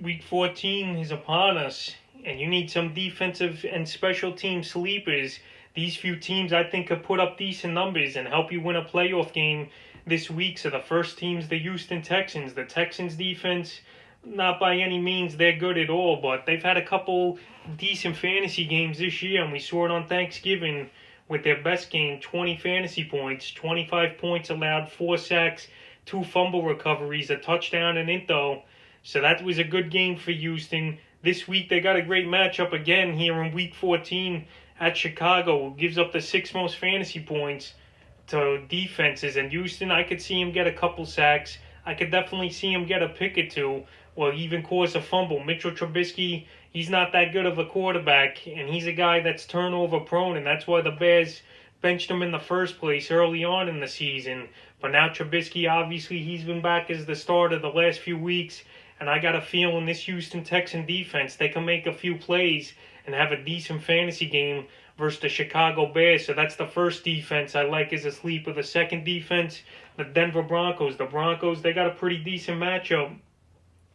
Week 14 is upon us, and you need some defensive and special team sleepers. These few teams, I think, could put up decent numbers and help you win a playoff game this week. So the first team's the Houston Texans. The Texans defense, not by any means they're good at all, but they've had a couple decent fantasy games this year, and we saw it on Thanksgiving with their best game, 20 fantasy points, 25 points allowed, 4 sacks, 2 fumble recoveries, a touchdown, and into. So that was a good game for Houston. This week they got a great matchup again here in Week 14 at Chicago, who gives up the 6th most fantasy points to defenses. And Houston, I could see him get a couple sacks. I could definitely see him get a pick or two, or even cause a fumble. Mitchell Trubisky, he's not that good of a quarterback, and he's a guy that's turnover prone, and that's why the Bears benched him in the first place early on in the season. But now Trubisky, obviously, he's been back as the starter the last few weeks, and I got a feeling this Houston Texan defense, they can make a few plays and have a decent fantasy game versus the Chicago Bears. So that's the first defense I like as a sleeper. The second defense, the Denver Broncos. The Broncos, they got a pretty decent matchup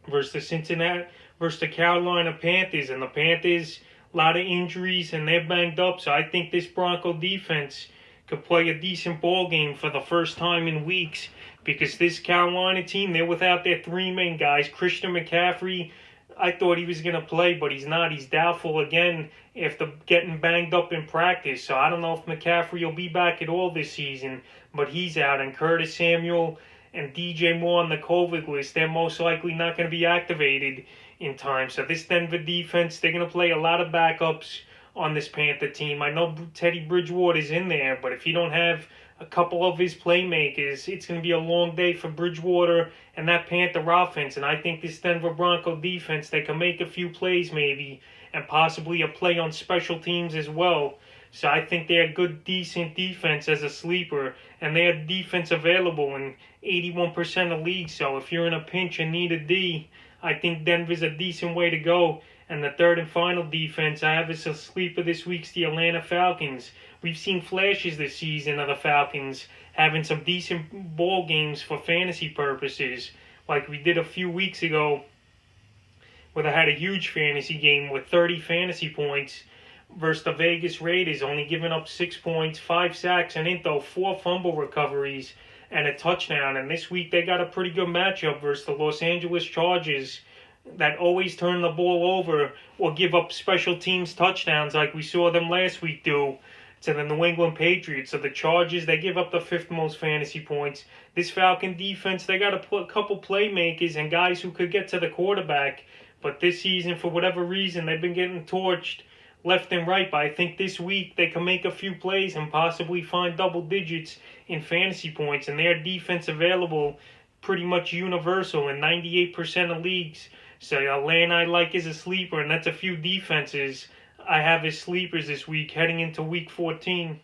versus the Carolina Panthers. And the Panthers, a lot of injuries, and they're banged up. So I think this Bronco defense could play a decent ball game for the first time in weeks, because this Carolina team, they're without their 3 main guys. Christian McCaffrey, I thought he was going to play, but he's not. He's doubtful again after getting banged up in practice. So I don't know if McCaffrey will be back at all this season, but he's out. And Curtis Samuel and DJ Moore on the COVID list, they're most likely not going to be activated in time. So this Denver defense, they're going to play a lot of backups on this Panther team. I know Teddy Bridgewater's in there, but if you don't have a couple of his playmakers, it's going to be a long day for Bridgewater and that Panther offense. And I think this Denver Bronco defense, they can make a few plays maybe, and possibly a play on special teams as well. So I think they're a good, decent defense as a sleeper, and they have defense available in 81% of leagues. So if you're in a pinch and need a D, I think Denver's a decent way to go. And the third and final defense I have as a sleeper this week's the Atlanta Falcons. We've seen flashes this season of the Falcons having some decent ball games for fantasy purposes, like we did a few weeks ago, where they had a huge fantasy game with 30 fantasy points versus the Vegas Raiders, only giving up 6 points, 5 sacks, and into 4 fumble recoveries and a touchdown. And this week they got a pretty good matchup versus the Los Angeles Chargers, that always turn the ball over or give up special teams touchdowns like we saw them last week do to the New England Patriots. So the Chargers, they give up the 5th most fantasy points. This Falcon defense, they got a couple playmakers and guys who could get to the quarterback. But this season, for whatever reason, they've been getting torched left and right. But I think this week they can make a few plays and possibly find double digits in fantasy points. And their defense available pretty much universal in 98% of leagues. So Atlanta I like as a sleeper, and that's a few defenses I have as sleepers this week heading into Week 14.